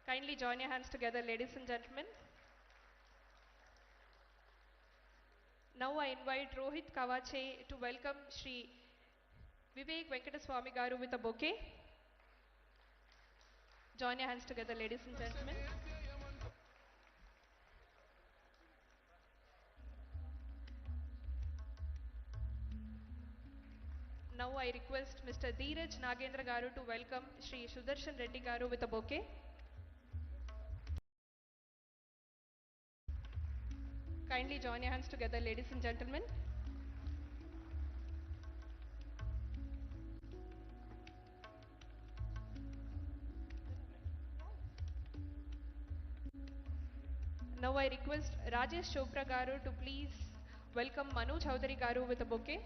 Kindly join your hands together, ladies and gentlemen. Now I invite Rohit Kavache to welcome Shri Vivek Venkataswamy Garu with a bouquet. Join your hands together, ladies and gentlemen. Now I request Mr. Dheeraj Nagendra Garu to welcome Shri Sudarshan Reddy Garu with a bouquet. Kindly join your hands together, ladies and gentlemen. Now I request Rajesh Chopra Garu to please welcome Manu Chaudhary Garu with a bouquet.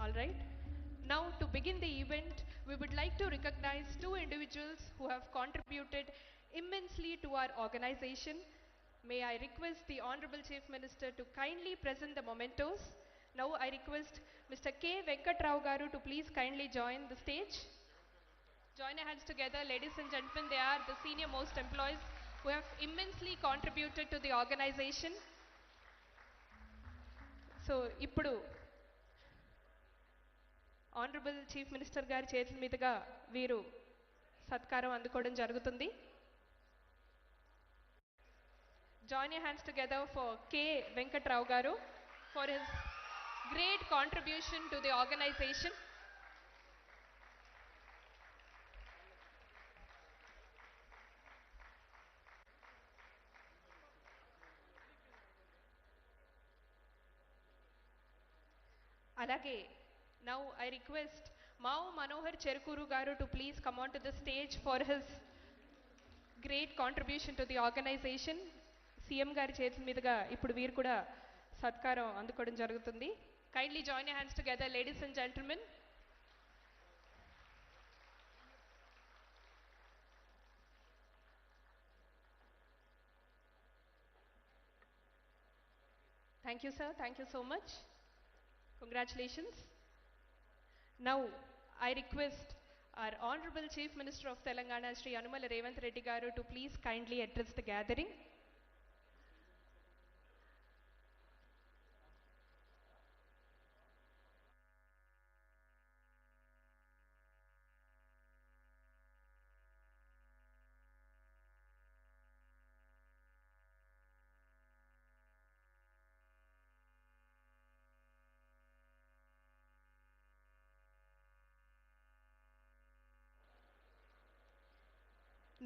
All right. Now, to begin the event, we would like to recognize two individuals who have contributed immensely to our organization. May I request the Honorable Chief Minister to kindly present the mementos. Now, I request Mr. K. Venkatrao Garu to please kindly join the stage. Join your hands together, ladies and gentlemen. They are the senior most employees who have immensely contributed to the organization. So, ఇప్పుడు honourable chief minister గారి చేతుల మీదుగా వీరు సత్కారం అందుకోవడం జరుగుతుంది. Join your hands together for K. Venkatrao Garu for his great contribution to the organization. Alage, now I request Mao Manohar Cherkuru Garu to please come on to the stage for his great contribution to the organization. CM గారి చేతుల మీదుగా ఇప్పుడు వీరు కూడా సత్కారం అందుకోవడం జరుగుతుంది. Kindly join your hands together, ladies and gentlemen. Thank you, sir. Thank you so much. Congratulations. Now, I request our Honorable Chief Minister of Telangana, Shri Anumala Revanth Reddy Garu, to please kindly address the gathering.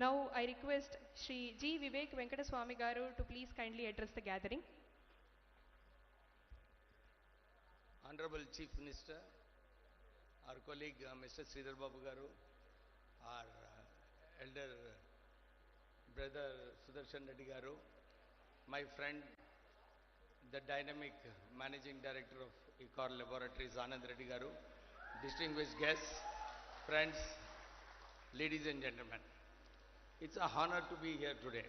Now I request Shri G. Vivek Venkataswamy Garu to please kindly address the gathering. Honorable Chief Minister, our colleague Mr. Sridhar Babu Garu, our elder brother Sudarshan Reddy Garu, my friend, the dynamic managing director of ICOR Laboratories, Anand Reddy Garu, distinguished guests, friends, ladies and gentlemen. It's a honor to be here today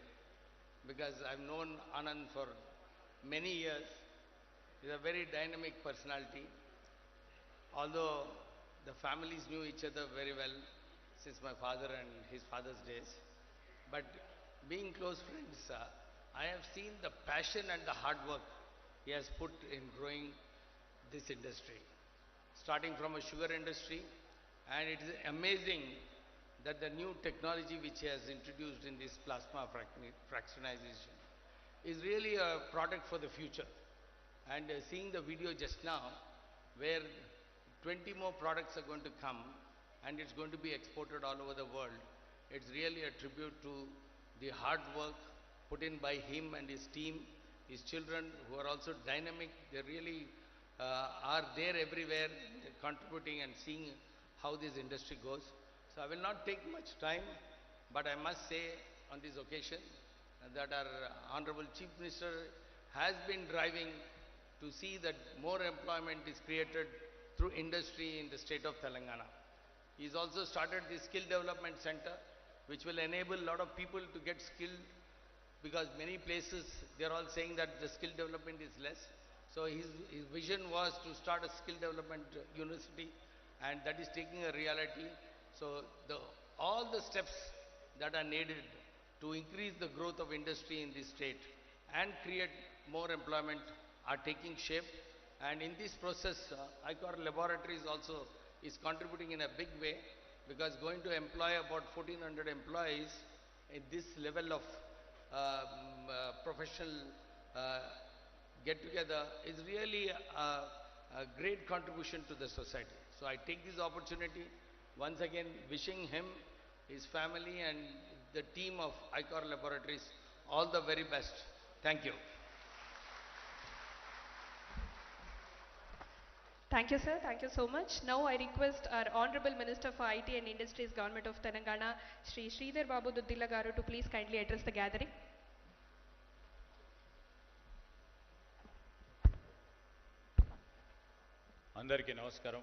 because I've known Anand for many years. He's a very dynamic personality. Although the families knew each other very well since my father and his father's days, but being close friends, I have seen the passion and the hard work he has put in growing this industry, starting from a sugar industry, and it is amazing that the new technology which he has introduced in this plasma fractionization is really a product for the future. And seeing the video just now, where 20 more products are going to come and it's going to be exported all over the world, it's really a tribute to the hard work put in by him and his team, his children who are also dynamic. They really are there everywhere, contributing and seeing how this industry goes. So I will not take much time, but I must say on this occasion that our Honorable Chief Minister has been driving to see that more employment is created through industry in the state of Telangana. He's also started the skill development center, which will enable a lot of people to get skilled, because many places they are all saying that the skill development is less. So his vision was to start a skill development university, and that is taking a reality. So all the steps that are needed to increase the growth of industry in this state and create more employment are taking shape. And in this process, ICOR Laboratories also is contributing in a big way, because going to employ about 1400 employees in this level of professional uh, get together is really a great contribution to the society. So I take this opportunity once again wishing him, his family and the team of ICOR Laboratories all the very best. Thank you. Thank you, sir. Thank you so much. Now I request our Honorable Minister for IT and Industries, Government of Telangana, Shri Sridhar Babu Duddila Garu, to please kindly address the gathering. అందరికీ నమస్కారం.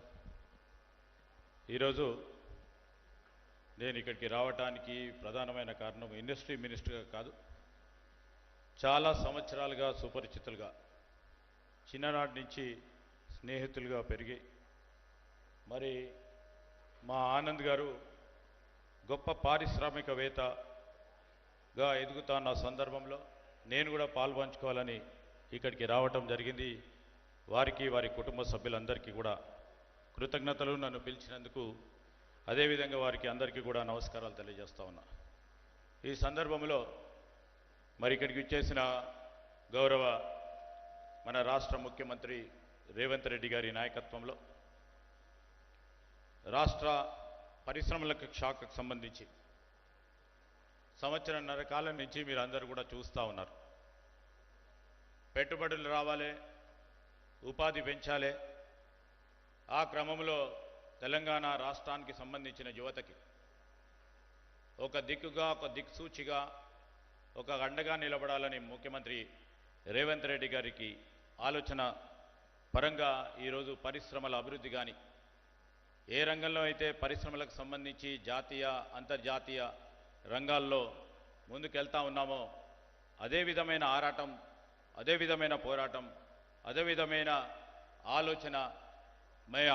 ఈరోజు నేను ఇక్కడికి రావడానికి ప్రధానమైన కారణం industry మినిస్టర్గా కాదు, చాలా సంవత్సరాలుగా సుపరిచితులుగా, చిన్ననాటి నుంచి స్నేహితులుగా పెరిగి, మరి మా ఆనంద్ గారు గొప్ప పారిశ్రామికవేత్తగా ఎదుగుతున్న సందర్భంలో నేను కూడా పాల్పంచుకోవాలని ఇక్కడికి రావటం జరిగింది. వారికి, వారి కుటుంబ సభ్యులందరికీ కూడా కృతజ్ఞతలు. నన్ను పిలిచినందుకు, అదేవిధంగా వారికి అందరికీ కూడా నమస్కారాలు తెలియజేస్తా ఉన్నా. ఈ సందర్భంలో మరి ఇక్కడికి వచ్చేసిన గౌరవ మన రాష్ట్ర ముఖ్యమంత్రి రేవంత్ రెడ్డి గారి నాయకత్వంలో రాష్ట్ర పరిశ్రమలకు శాఖకు సంబంధించి సంవత్సరన్నర కాలం నుంచి మీరు అందరూ కూడా చూస్తూ ఉన్నారు. పెట్టుబడులు రావాలి, ఉపాధి పెంచాలి. ఆ క్రమంలో తెలంగాణ రాష్ట్రానికి సంబంధించిన యువతకి ఒక దిక్కుగా, ఒక దిక్సూచిగా, ఒక అండగా నిలబడాలని ముఖ్యమంత్రి రేవంత్ రెడ్డి గారికి ఆలోచన పరంగా ఈరోజు పరిశ్రమల అభివృద్ధి కానీ, ఏ రంగంలో అయితే పరిశ్రమలకు సంబంధించి జాతీయ, అంతర్జాతీయ రంగాల్లో ముందుకెళ్తా ఉన్నామో అదే విధమైన ఆరాటం, అదే విధమైన పోరాటం, అదే విధమైన ఆలోచన,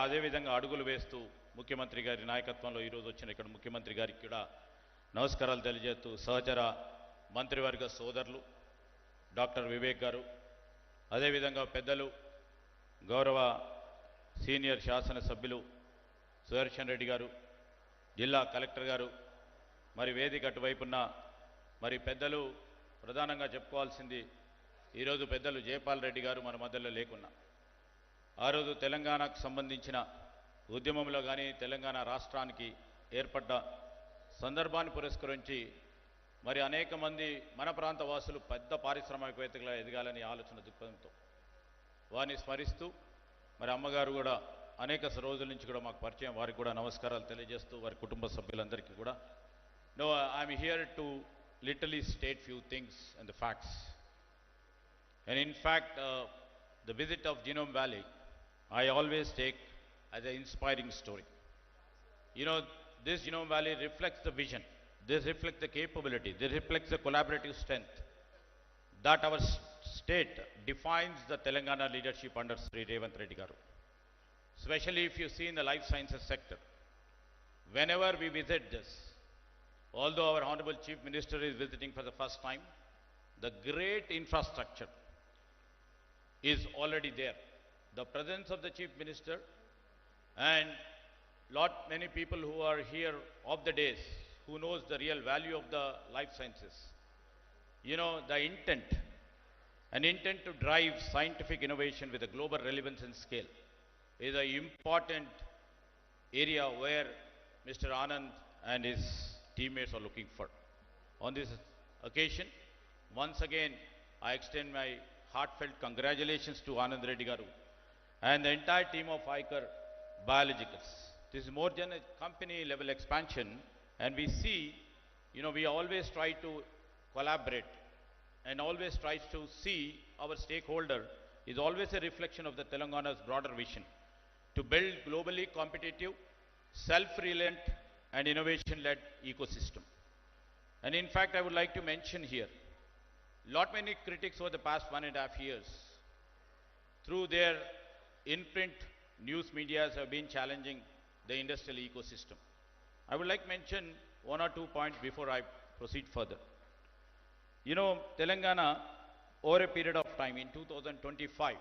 అదేవిధంగా అడుగులు వేస్తూ ముఖ్యమంత్రి గారి నాయకత్వంలో ఈరోజు వచ్చిన ఇక్కడ ముఖ్యమంత్రి గారికి కూడా నమస్కారాలు తెలియజేస్తూ, సహచర మంత్రివర్గ సోదరులు డాక్టర్ వివేక్ గారు, అదేవిధంగా పెద్దలు గౌరవ సీనియర్ శాసనసభ్యులు సుదర్శన్ రెడ్డి గారు, జిల్లా కలెక్టర్ గారు, మరి వేదిక అటువైపున్న మరి పెద్దలు, ప్రధానంగా చెప్పుకోవాల్సింది ఈరోజు పెద్దలు జయపాల్ రెడ్డి గారు మన మధ్యలో లేకున్నా, ఆ రోజు తెలంగాణకు సంబంధించిన ఉద్యమంలో కానీ, తెలంగాణ రాష్ట్రానికి ఏర్పడ్డ సందర్భాన్ని పురస్కరించి మరి అనేక మంది మన ప్రాంత వాసులు పెద్ద పారిశ్రామికవేత్తగా ఎదగాలని ఆలోచన దృక్పథంతో వారిని స్మరిస్తూ, మరి అమ్మగారు కూడా అనేక రోజుల నుంచి కూడా మాకు పరిచయం, వారికి కూడా నమస్కారాలు తెలియజేస్తూ, వారి కుటుంబ సభ్యులందరికీ కూడా. No, I'm here to literally state few things and the facts. And in fact, the visit of Genome Valley, I always take as an inspiring story. You know, this Genome Valley reflects the vision, this reflects the capability, this reflects the collaborative strength that our state defines the Telangana leadership under Sri Revanth Reddy Garu. Especially if you see in the life sciences sector, whenever we visit this, although our Honorable Chief Minister is visiting for the first time, the great infrastructure is already there. The presence of the Chief Minister and many people who are here of the days, who knows the real value of the life sciences. You know, the an intent to drive scientific innovation with a global relevance and scale is an important area where Mr. Anand and his teammates are looking for. On this occasion, once again, I extend my heartfelt congratulations to Anand Reddy Garu and the entire team of ICOR Biologicals. This is more than a company level expansion, and we see, you know, we always try to collaborate and always try to see our stakeholder is always a reflection of the Telangana's broader vision to build globally competitive, self-reliant and innovation-led ecosystem. And in fact, I would like to mention here, lot many critics over the past 1.5 years, through their in-print news medias have been challenging the industrial ecosystem. I would like to mention one or two points before I proceed further. You know, Telangana, over a period of time in 2025,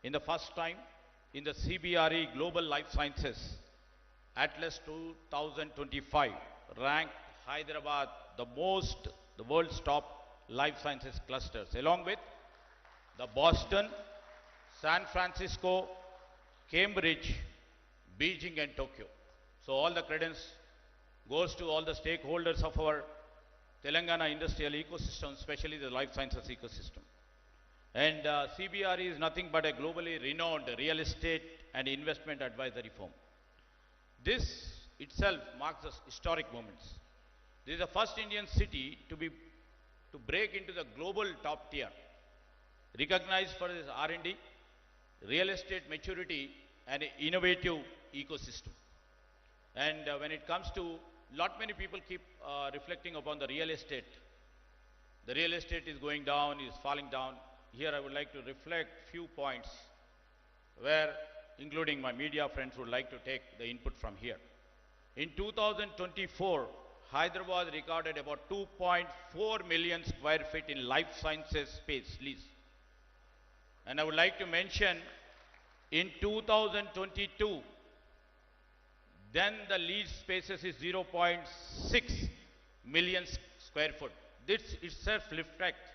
in the first time in the CBRE Global Life Sciences Atlas 2025, ranked Hyderabad the world's top life sciences clusters, along with the Boston, San Francisco, Cambridge, Beijing and Tokyo. So all the credence goes to all the stakeholders of our Telangana industrial ecosystem, especially the life sciences ecosystem. And CBRE is nothing but a globally renowned real estate and investment advisory firm. This itself marks the historic moments. This is the first Indian city to break into the global top tier, recognized for its R&D, real estate maturity, and innovative ecosystem. And when it comes to, many people keep reflecting upon the real estate. The real estate is going down, is falling down. Here I would like to reflect few points where, including my media friends, would like to take the input from here. In 2024, Hyderabad recorded about 2.4 million square feet in life sciences space lease. And I would like to mention, in 2022, then the lease spaces is 0.6 million square foot. This itself reflects,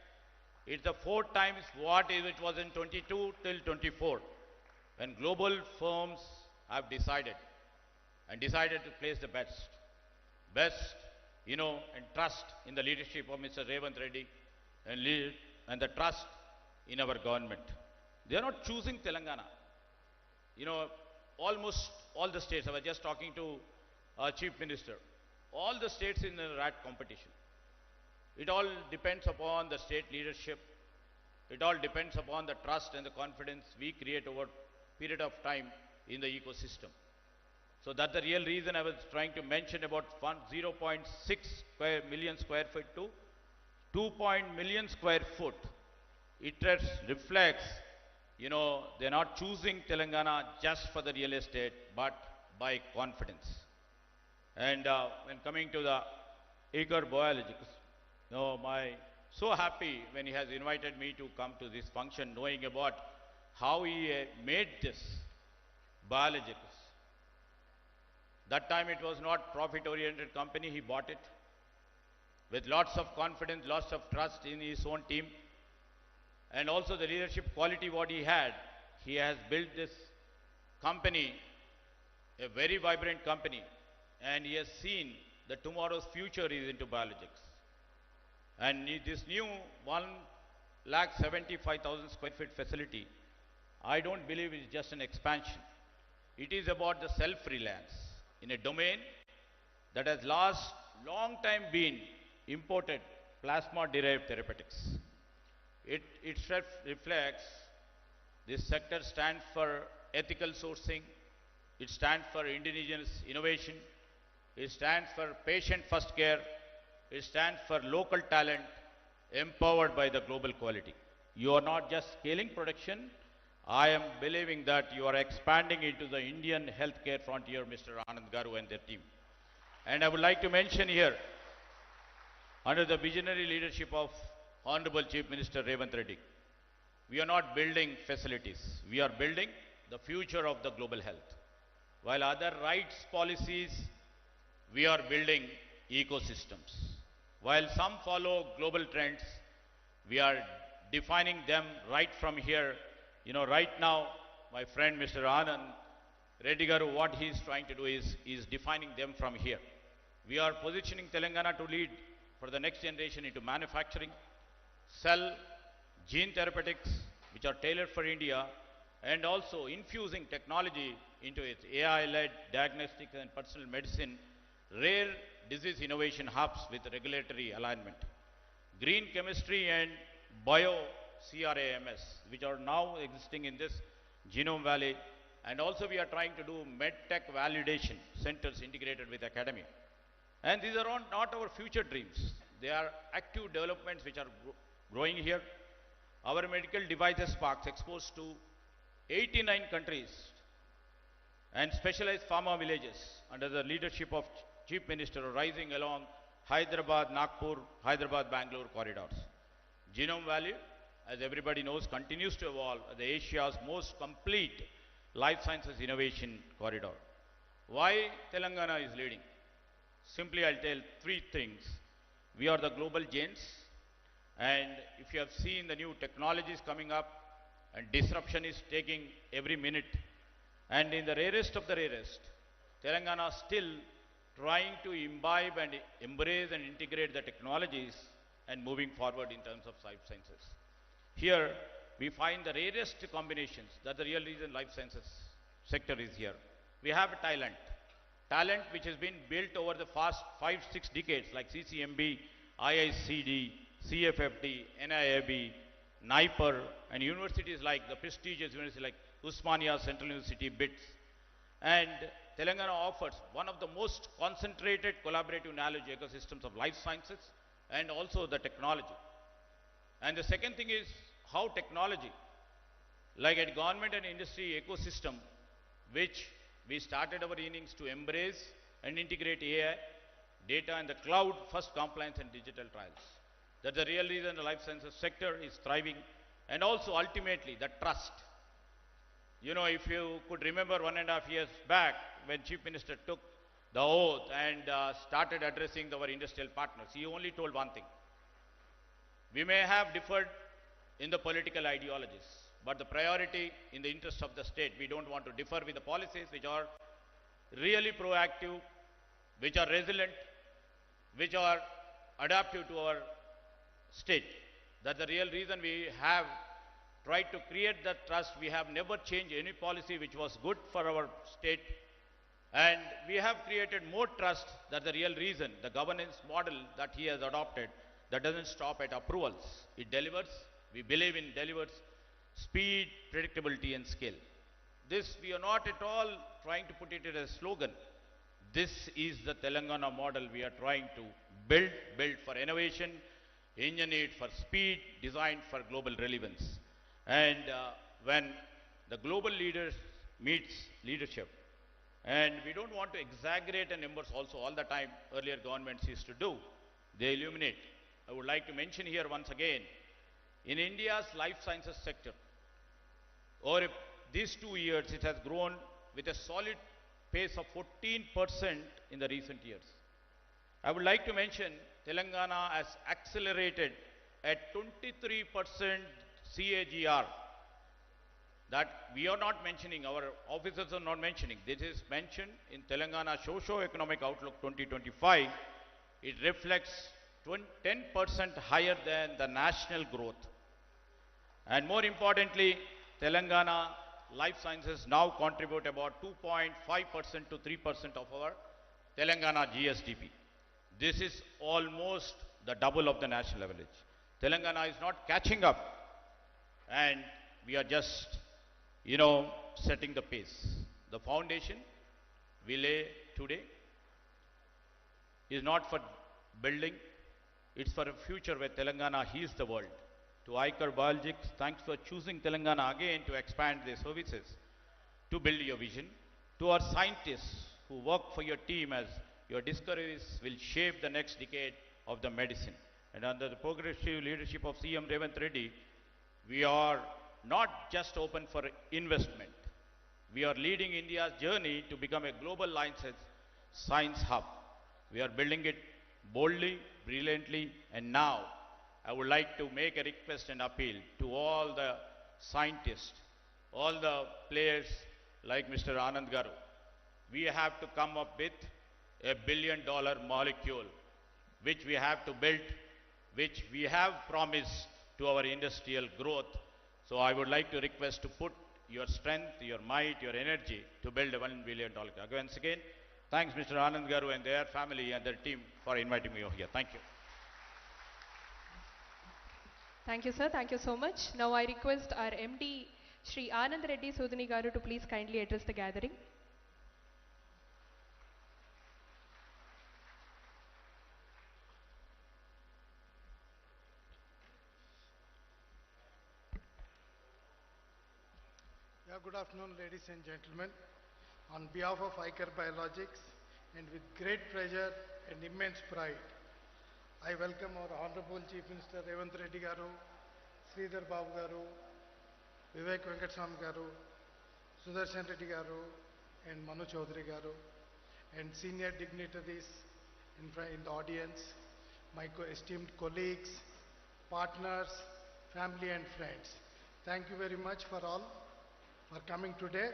it's the 4 times what it was in 22 till 24, when global firms have decided to place the best, and trust in the leadership of Mr. Revant Reddy and the trust in our government. They are not choosing Telangana. Almost all the states, I was just talking to our Chief Minister, all the states in the rat competition. It all depends upon the state leadership. It all depends upon the trust and the confidence we create over a period of time in the ecosystem. So that's the real reason I was trying to mention about 0.6 million square feet to 2 million square foot. It reflects, they're not choosing Telangana just for the real estate, but by confidence. And when coming to the eager biologist, so happy when he has invited me to come to this function, knowing about how he made this biologist. That time it was not profit-oriented company, he bought it with lots of confidence, lots of trust in his own team, and also the leadership quality what he had. He has built this company, a very vibrant company, and he has seen that tomorrow's future is into biologics. And this new 1,75,000 square feet facility, I don't believe it's just an expansion. It is about the self-reliance in a domain that has long time been imported plasma-derived therapeutics. It reflects this sector stands for ethical sourcing, it stands for indigenous innovation, it stands for patient-first care, it stands for local talent empowered by the global quality. You are not just scaling production, I am believing that you are expanding into the Indian healthcare frontier, Mr. Anand Garu and their team. And I would like to mention here, under the visionary leadership of Honorable Chief Minister Revant Reddy, we are not building facilities, we are building the future of the global health. While other rights policies, we are building ecosystems. While some follow global trends, we are defining them right from here. Right now, my friend Mr. Anand Reddy Garu, what he is trying to do is defining them from here. We are positioning Telangana to lead for the next generation into manufacturing, cell, gene therapeutics, which are tailored for India, and also infusing technology into its AI-led diagnostics and personal medicine, rare disease innovation hubs with regulatory alignment, green chemistry and bio CRAMS, which are now existing in this Genome Valley, And also we are trying to do medtech validation centers integrated with academia. And these are not our future dreams. They are active developments which are growing here. Our medical devices parks exposed to 89 countries and specialized pharma villages under the leadership of Chief Minister rising along Hyderabad, Nagpur, Hyderabad, Bangalore corridors. Genome Valley, as everybody knows, continues to evolve as Asia's most complete life sciences innovation corridor. Why Telangana is leading? Simply, I'll tell three things. We are the global giants, and if you have seen the new technologies coming up, and disruption is taking every minute, and in the rarest of the rarest, Telangana still trying to imbibe and embrace and integrate the technologies and moving forward in terms of life sciences. Here, we find the rarest combinations. That's the real reason life sciences sector is here. We have talent. Talent which has been built over the past 5-6 decades like CCMB, IICD, CFFD, NIAB, NIPER, and universities like the prestigious university like Usmania Central University, BITS. And Telangana offers one of the most concentrated collaborative knowledge ecosystems of life sciences and also the technology. And the second thing is how technology, like a government and industry ecosystem, which we started our innings to embrace and integrate AI, data and the cloud, first compliance and digital trials. That's the real reason the life sciences sector is thriving. And also ultimately the trust. You know, if you could remember 1.5 years back when Chief Minister took the oath and started addressing our industrial partners, he only told one thing. We may have differed in the political ideologies, but the priority in the interest of the state, we don't want to differ with the policies which are really proactive, which are resilient, which are adaptive to our state. That's the real reason we have tried to create that trust. We have never changed any policy which was good for our state. And we have created more trust. That's the real reason. The governance model that he has adopted, that doesn't stop at approvals. It delivers. We believe in delivers speed, predictability, and scale. This, we are not at all trying to put it as a slogan. This is the Telangana model we are trying to build for innovation, engineered for speed, designed for global relevance. And when the global leaders meets leadership, and we don't want to exaggerate the numbers also all the time earlier governments used to do, they illuminate. I would like to mention here once again, in India's life sciences sector, over these 2 years, it has grown with a solid pace of 14% in the recent years. I would like to mention Telangana has accelerated at 23% CAGR. That we are not mentioning, our officers are not mentioning. This is mentioned in Telangana Socio-Economic Outlook 2025. It reflects 10% higher than the national growth. And more importantly, Telangana life sciences now contribute about 2.5% to 3% of our Telangana GSDP. This is almost the double of the national average. Telangana is not catching up, and we are just, setting the pace. The foundation we lay today is not for building, it's for a future where Telangana heals the world. To ICAR Biologics, thanks for choosing Telangana again to expand their services, to build your vision. To our scientists who work for your team, as your discoveries will shape the next decade of the medicine. And under the progressive leadership of CM Revanth Reddy, we are not just open for investment. We are leading India's journey to become a global science hub. We are building it boldly, brilliantly, and now I would like to make a request and appeal to all the scientists, all the players like Mr. Anand Garu. We have to come up with a $1 billion molecule, which we have to build, which we have promised to our industrial growth. So I would like to request to put your strength, your might, your energy to build a $1 billion. Once again, thanks Mr. Anand Garu and their family and their team for inviting me over here. Thank you. Thank you, sir. Thank you so much. Now I request our MD, Shri Anand Reddy Sudhini Garu to please kindly address the gathering. Yeah, good afternoon, ladies and gentlemen. On behalf of ICAR Biologics, and with great pleasure and immense pride, I welcome our Honorable Chief Minister Revanth Reddy Garu, Sridhar Babu Garu, Vivek Venkateswamy Garu, Sudarshan Reddy Garu, and Manu Chaudhary Garu, and senior dignitaries in the audience, my esteemed colleagues, partners, family and friends. Thank you very much for all for coming today.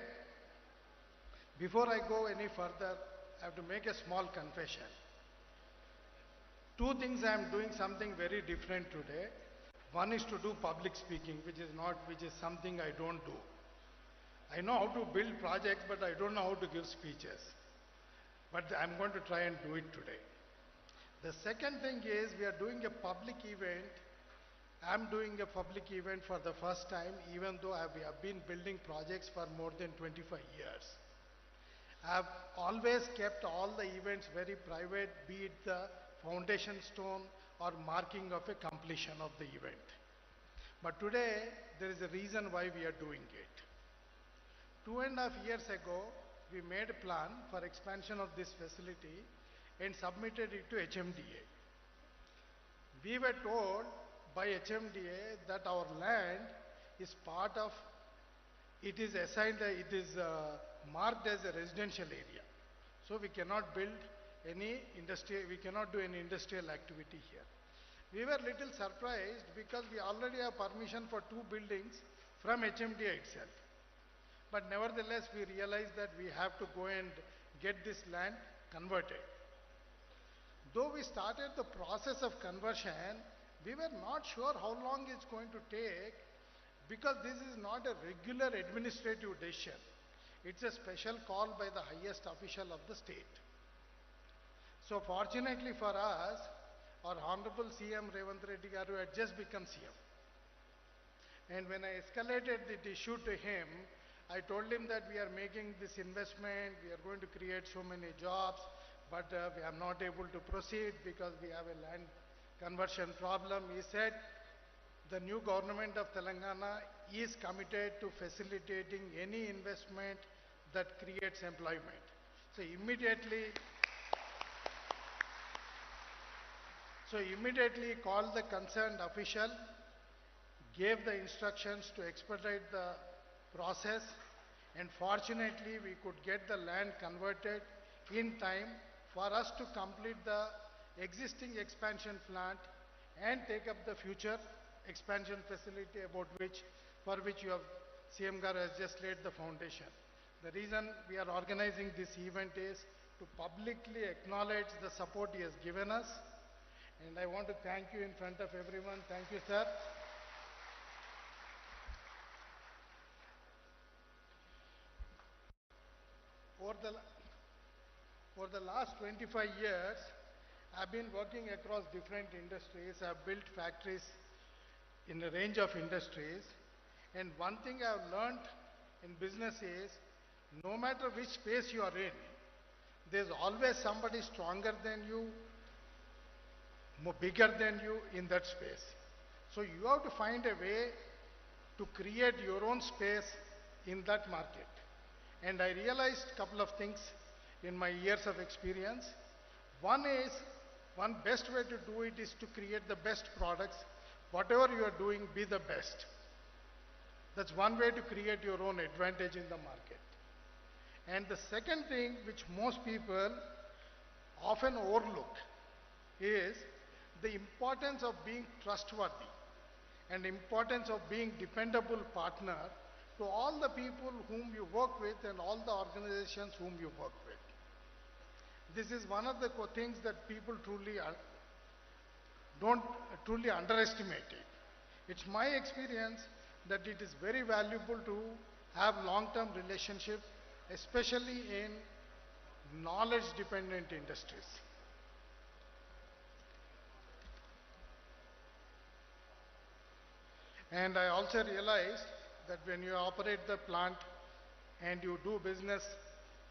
Before I go any further, I have to make a small confession. Two things I am doing something very different today. One is to do public speaking, which is something I don't do. I know how to build projects, but I don't know how to give speeches. But I'm going to try and do it today. The second thing is we are doing a public event. I'm doing a public event for the first time, even though we have been building projects for more than 25 years. I've always kept all the events very private, be it the foundation stone or marking of a completion of the event. But today, there is a reason why we are doing it. 2.5 years ago, we made a plan for expansion of this facility and submitted it to HMDA. We were told by HMDA that our land is part of, it is assigned, it is marked as a residential area. So we cannot build any industry, we cannot do any industrial activity here. We were little surprised because we already have permission for 2 buildings from HMDA itself. But nevertheless, we realized that we have to go and get this land converted. Though we started the process of conversion, we were not sure how long it's going to take because this is not a regular administrative decision. It's a special call by the highest official of the state. So fortunately for us, our Honorable CM Revanth Reddy Garu had just become CM. And when I escalated the issue to him, I told him that we are making this investment, we are going to create so many jobs, but we are not able to proceed because we have a land conversion problem. He said the new government of Telangana is committed to facilitating any investment that creates employment. So immediately called the concerned official, gave the instructions to expedite the process, and fortunately we could get the land converted in time for us to complete the existing expansion plant and take up the future expansion facility for which CM Garu has just laid the foundation. The reason we are organizing this event is to publicly acknowledge the support he has given us, and I want to thank you in front of everyone. Thank you, sir. For the last 25 years, I've been working across different industries. I've built factories in a range of industries. And one thing I've learned in business is, no matter which space you are in, there's always somebody stronger than you, bigger than you in that space. So you have to find a way to create your own space in that market. And I realized a couple of things in my years of experience. One best way to do it is to create the best products. Whatever you are doing, be the best. That's one way to create your own advantage in the market. And the second thing which most people often overlook is the importance of being trustworthy and importance of being dependable partner to all the people whom you work with and all the organizations whom you work with. This is one of the things that people don't truly underestimate it. It's my experience that it is very valuable to have long-term relationship, especially in knowledge-dependent industries. And I also realized that when you operate the plant and you do business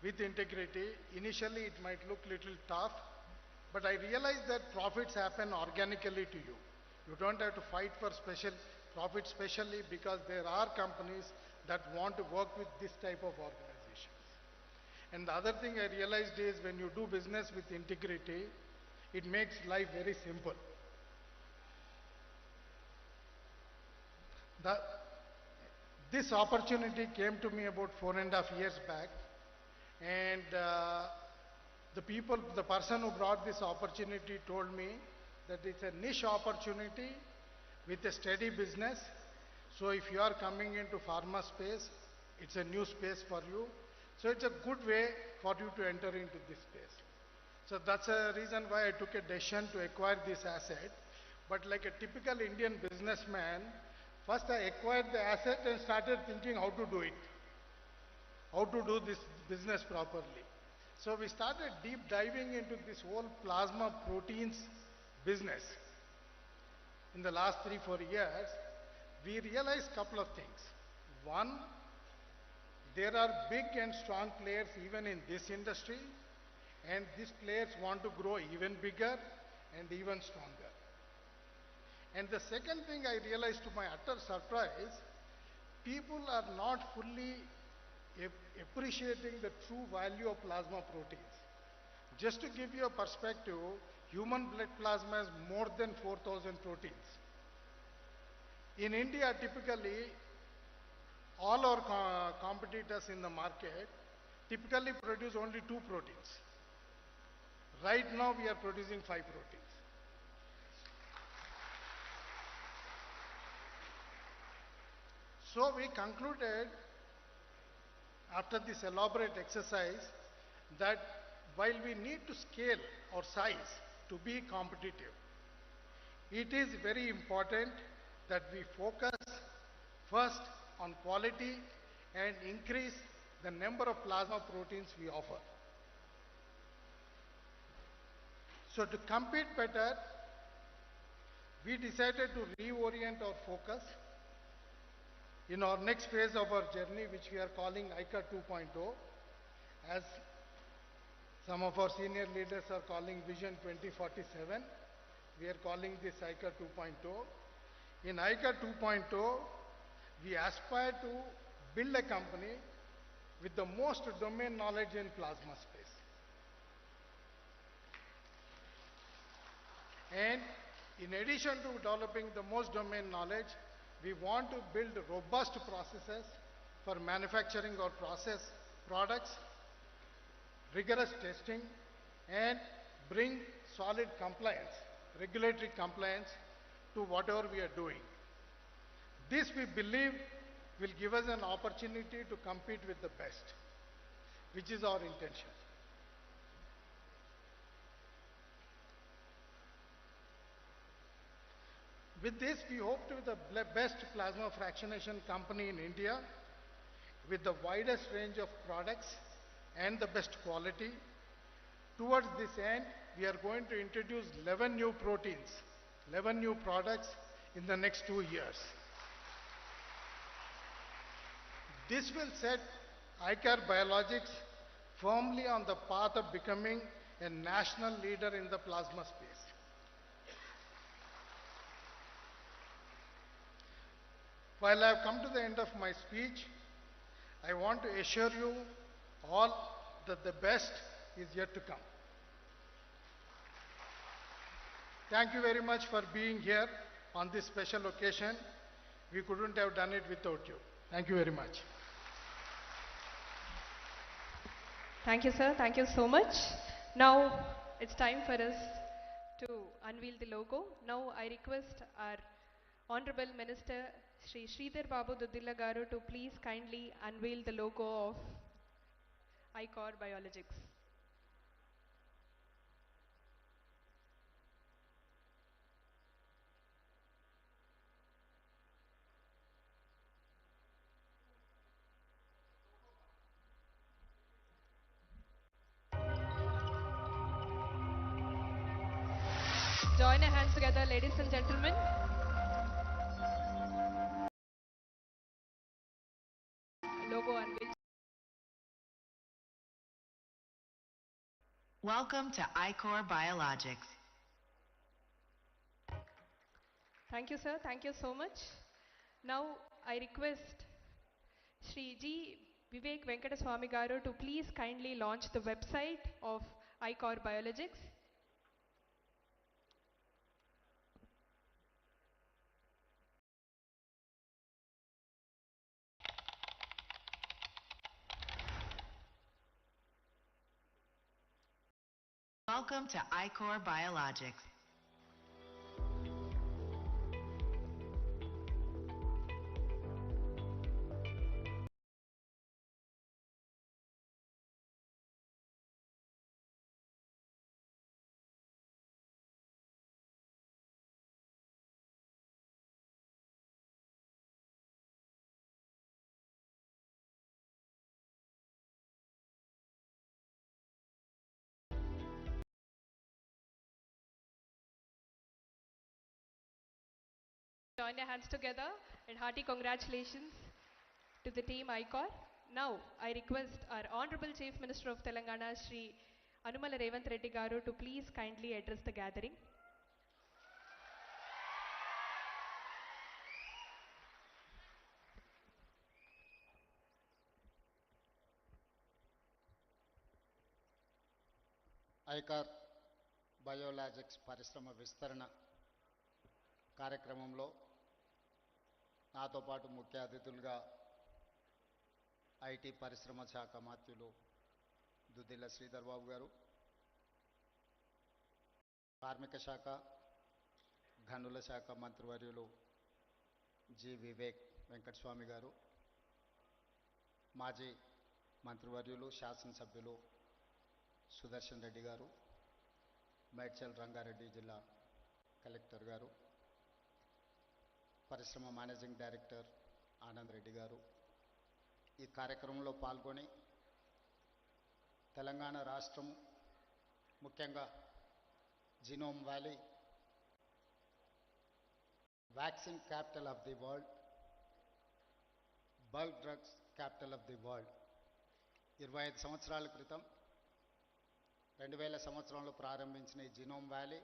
with integrity, initially it might look little tough, but I realized that profits happen organically to you. You don't have to fight for special profit, especially because there are companies that want to work with this type of organizations. And the other thing I realized is when you do business with integrity, it makes life very simple. The, this opportunity came to me about 4.5 years back, and the person who brought this opportunity told me that it's a niche opportunity with a steady business. So if you are coming into pharma space, it's a new space for you. So it's a good way for you to enter into this space. So that's a reason why I took a decision to acquire this asset. But like a typical Indian businessman, first I acquired the asset and started thinking how to do it, how to do this business properly. So we started deep diving into this whole plasma proteins business. In the last 3-4 years, we realized a couple of things. One, there are big and strong players even in this industry, and these players want to grow even bigger and even stronger. And the second thing I realized to my utter surprise, people are not fully appreciating the true value of plasma proteins. Just to give you a perspective, human blood plasma has more than 4,000 proteins. In India, typically, all our competitors in the market typically produce only 2 proteins. Right now, we are producing 5 proteins. So we concluded after this elaborate exercise that while we need to scale our size to be competitive, it is very important that we focus first on quality and increase the number of plasma proteins we offer. So to compete better, we decided to reorient our focus in our next phase of our journey, which we are calling ICA 2.0, as some of our senior leaders are calling Vision 2047. We are calling this ICA 2.0. In ICA 2.0, we aspire to build a company with the most domain knowledge in plasma space. And in addition to developing the most domain knowledge, we want to build robust processes for manufacturing our process products, rigorous testing, and bring solid compliance, regulatory compliance to whatever we are doing. This we believe will give us an opportunity to compete with the best, which is our intention. With this, we hope to be the best plasma fractionation company in India with the widest range of products and the best quality. Towards this end, we are going to introduce 11 new proteins, 11 new products in the next 2 years. This will set ICAR Biologics firmly on the path of becoming a national leader in the plasma space. While I have come to the end of my speech, I want to assure you all that the best is yet to come. Thank you very much for being here on this special occasion. We couldn't have done it without you. Thank you very much. Thank you, sir. Thank you so much. Now it's time for us to unveil the logo. Now I request our Honorable Minister Shri Sridhar Babu Dudilla Garu to please kindly unveil the logo of ICOR Biologics. Join your hands together, ladies and gentlemen. Welcome to iCore Biologics. Thank you, sir. Thank you so much. Now, I request Shri G. Vivek Venkataswamy Garu to please kindly launch the website of iCore Biologics. Welcome to iCore Biologics. Join your hands together and hearty congratulations to the team iCore. Now, I request our Honorable Chief Minister of Telangana, Shri Anumala Revanth Reddy Garu, to please kindly address the gathering. ICAR biologics పరిశ్రమ విస్తరణ కార్యక్రమంలో నాతో పాటు ముఖ్య అతిథులుగా IT పరిశ్రమ శాఖ మంత్రులు దుద్దిల్ల శ్రీధర్ బాబు గారు, కార్మిక శాఖ గనుల శాఖ మంత్రివర్యులు జి వివేక్ వెంకటస్వామి గారు, మాజీ మంత్రివర్యులు శాసనసభ్యులు సుదర్శన్ రెడ్డి గారు, మేడ్చల్ రంగారెడ్డి జిల్లా కలెక్టర్ గారు, పరిశ్రమ మేనేజింగ్ డైరెక్టర్ ఆనంద్ రెడ్డి గారు, ఈ కార్యక్రమంలో పాల్గొని తెలంగాణ రాష్ట్రం ముఖ్యంగా genome valley vaccine capital of the world, bulk drugs capital of the world 25 సంవత్సరాల క్రితం 2000 సంవత్సరంలో ప్రారంభించిన ఈ జీనోమ్ వ్యాలీ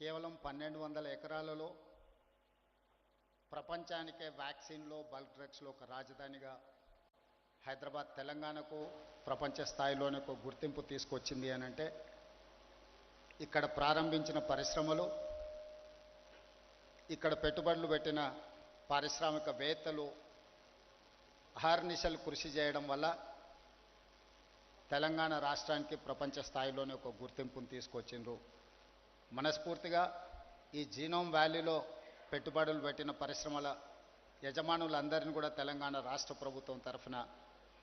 కేవలం 1200 ఎకరాలలో ప్రపంచానికే వ్యాక్సిన్లో బల్క్ డ్రగ్స్లో ఒక రాజధానిగా హైదరాబాద్ తెలంగాణకు ప్రపంచ స్థాయిలోనే ఒక గుర్తింపు తీసుకొచ్చింది అని అంటే ఇక్కడ ప్రారంభించిన పరిశ్రమలు, ఇక్కడ పెట్టుబడులు పెట్టిన పారిశ్రామికవేత్తలు అహర్నిశలు కృషి చేయడం వల్ల తెలంగాణ రాష్ట్రానికి ప్రపంచ స్థాయిలోనే ఒక గుర్తింపును తీసుకొచ్చిండ్రు. మనస్ఫూర్తిగా ఈ జీనోమ్ వ్యాలీలో పెట్టుబడులు పెట్టిన పరిశ్రమల యజమానులందరినీ కూడా తెలంగాణ రాష్ట్ర ప్రభుత్వం తరఫున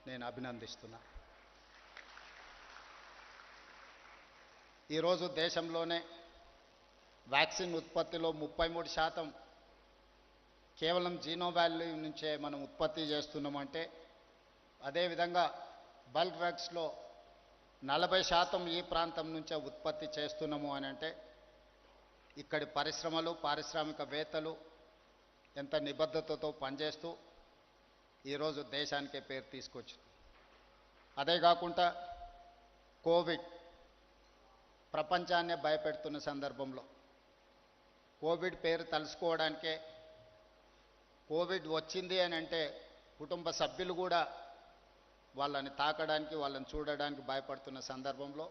నేను అభినందిస్తున్నా. ఈరోజు దేశంలోనే వ్యాక్సిన్ ఉత్పత్తిలో 33% కేవలం జీనోమ్ వ్యాలీ నుంచే మనం ఉత్పత్తి చేస్తున్నామంటే, అదేవిధంగా బల్క్ డ్రగ్స్లో 40% ఈ ప్రాంతం నుంచే ఉత్పత్తి చేస్తున్నాము అని అంటే ఇక్కడి పరిశ్రమలు పారిశ్రామికవేత్తలు ఎంత నిబద్ధతతో పనిచేస్తూ ఈరోజు దేశానికే పేరు తీసుకొచ్చింది. అదే కాకుండా కోవిడ్ ప్రపంచాన్నే భయపెడుతున్న సందర్భంలో కోవిడ్ పేరు తలుసుకోవడానికే, కోవిడ్ వచ్చింది అని అంటే కుటుంబ సభ్యులు కూడా వాళ్ళని తాకడానికి వాళ్ళని చూడడానికి భయపడుతున్న సందర్భంలో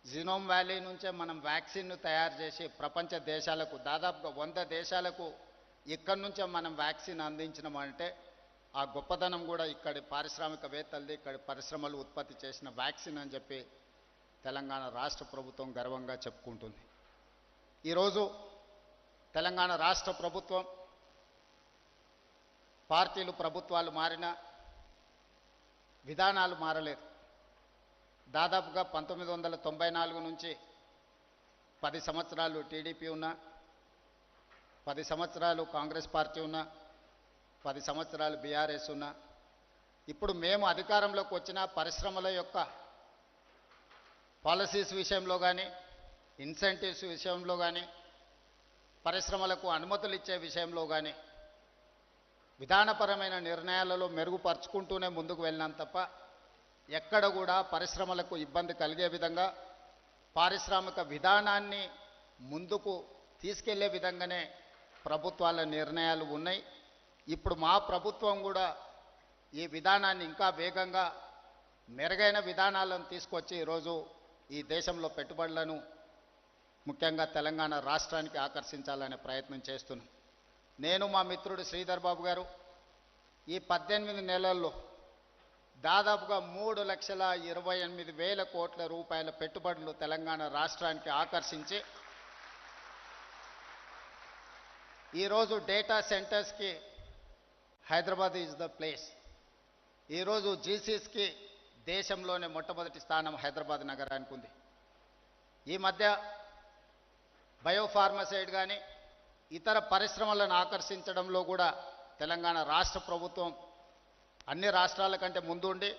జీనోమ్ వ్యాలీ నుంచే మనం వ్యాక్సిన్ను తయారు చేసి ప్రపంచ దేశాలకు దాదాపుగా 100 దేశాలకు ఇక్కడి నుంచే మనం వ్యాక్సిన్ అందించినామంటే ఆ గొప్పదనం కూడా ఇక్కడి పారిశ్రామికవేత్తలది, ఇక్కడి పరిశ్రమలు ఉత్పత్తి చేసిన వ్యాక్సిన్ అని చెప్పి తెలంగాణ రాష్ట్ర ప్రభుత్వం గర్వంగా చెప్పుకుంటుంది. ఈరోజు తెలంగాణ రాష్ట్ర ప్రభుత్వం పార్టీలు ప్రభుత్వాలు మారినా విధానాలు మారలేదు. దాదాపుగా 1994 నుంచి 10 సంవత్సరాలు టీడీపీ ఉన్నా, 10 సంవత్సరాలు కాంగ్రెస్ పార్టీ ఉన్నా, 10 సంవత్సరాలు బీఆర్ఎస్ ఉన్నా, ఇప్పుడు మేము అధికారంలోకి వచ్చిన పరిశ్రమల యొక్క పాలసీస్ విషయంలో కానీ, ఇన్సెంటివ్స్ విషయంలో కానీ, పరిశ్రమలకు అనుమతులు ఇచ్చే విషయంలో కానీ విధానపరమైన నిర్ణయాలలో మెరుగుపరుచుకుంటూనే ముందుకు వెళ్ళినాం తప్ప ఎక్కడ కూడా పరిశ్రమలకు ఇబ్బంది కలిగే విధంగా పారిశ్రామిక విధానాన్ని ముందుకు తీసుకెళ్లే విధంగానే ప్రభుత్వాల నిర్ణయాలు ఉన్నాయి. ఇప్పుడు మా ప్రభుత్వం కూడా ఈ విధానాన్ని ఇంకా వేగంగా మెరుగైన విధానాలను తీసుకొచ్చి ఈరోజు ఈ దేశంలో పెట్టుబడులను ముఖ్యంగా తెలంగాణ రాష్ట్రానికి ఆకర్షించాలనే ప్రయత్నం చేస్తున్నాం. నేను మా మిత్రుడు శ్రీధర్ బాబు గారు ఈ 18 నెలల్లో దాదాపుగా 3,28,000 కోట్ల రూపాయల పెట్టుబడులు తెలంగాణ రాష్ట్రానికి ఆకర్షించి ఈరోజు డేటా సెంటర్స్కి హైదరాబాద్ ఈజ్ ద ప్లేస్. ఈరోజు జీసీస్కి దేశంలోనే మొట్టమొదటి స్థానం హైదరాబాద్ నగరానికి ఉంది. ఈ మధ్య బయోఫార్మసైడ్ కానీ ఇతర పరిశ్రమలను ఆకర్షించడంలో కూడా తెలంగాణ రాష్ట్ర ప్రభుత్వం అన్ని రాష్ట్రాల కంటే ముందుండి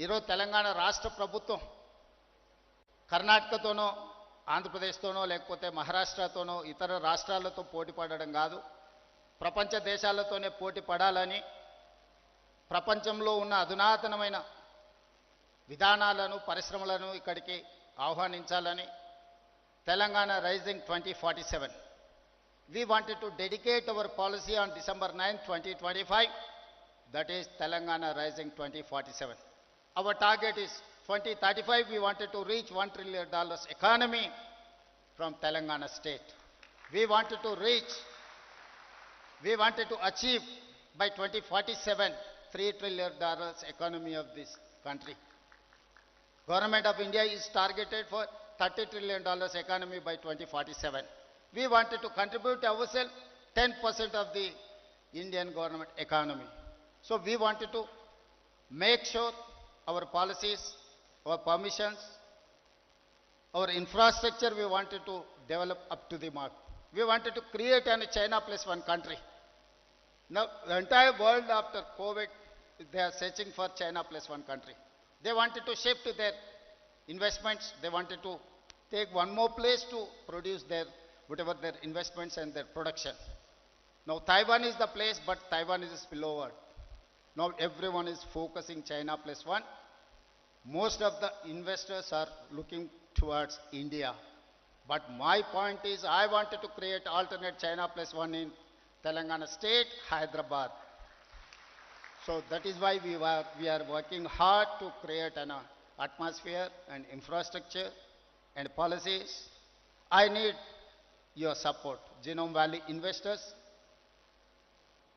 ఈరోజు తెలంగాణ రాష్ట్ర ప్రభుత్వం కర్ణాటకతోనో ఆంధ్రప్రదేశ్తోనో లేకపోతే మహారాష్ట్రతోనో ఇతర రాష్ట్రాలతో పోటీ పడడం కాదు, ప్రపంచ దేశాలతోనే పోటీ పడాలని ప్రపంచంలో ఉన్న అధునాతనమైన విధానాలను పరిశ్రమలను ఇక్కడికి ఆహ్వానించాలని Telangana rising 2047 we wanted to dedicate our policy on December 9, 2025, that is Telangana Rising 2047. Our target is 2035, we wanted to reach $1 trillion economy from Telangana state. We wanted to achieve by 2047 $3 trillion economy of this country. Government of India is targeted for $30 trillion economy by 2047. We wanted to contribute ourselves 10% of the Indian government economy. So we wanted to make sure our policies, our permissions, our infrastructure we wanted to develop up to the mark. We wanted to create a China plus one country. Now the entire world after COVID, they are searching for China plus one country. They wanted to shift their investments. They wanted to take one more place to produce whatever their investments and their production. Now Taiwan is the place, but Taiwan is a spillover. Now everyone is focusing China plus one. Most of the investors are looking towards India. But my point is, I wanted to create alternate China plus one in Telangana state, Hyderabad. So that is why we are working hard to create an atmosphere and infrastructure and policies. I need your support, Genome Valley investors,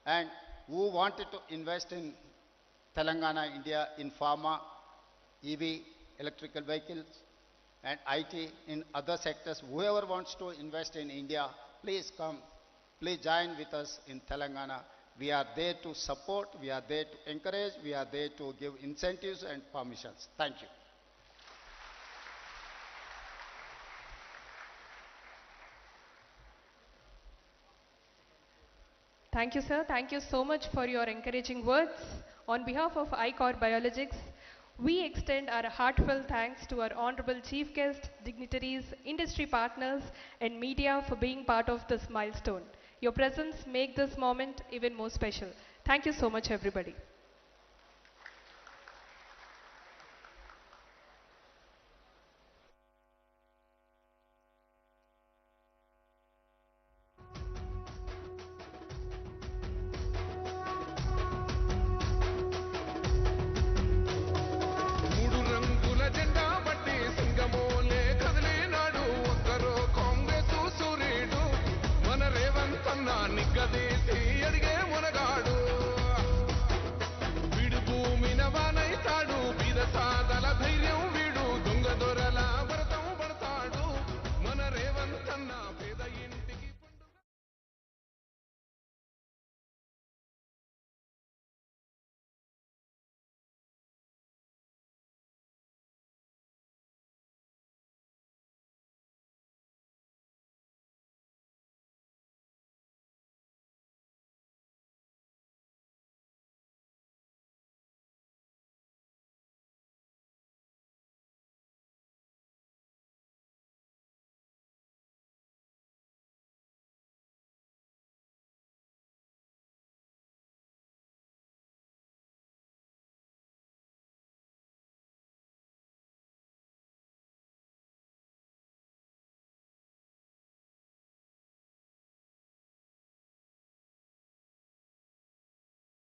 and who wanted to invest in Telangana, India, in pharma, EV, electrical vehicles, and IT, in other sectors. Whoever wants to invest in India, please come, please join with us in Telangana. We are there to support, we are there to encourage, we are there to give incentives and permissions. Thank you. Thank you, sir. Thank you so much for your encouraging words. On behalf of iCore Biologics, we extend our heartfelt thanks to our honorable chief guest, dignitaries, industry partners, and media for being part of this milestone. Your presence makes this moment even more special. Thank you so much, everybody.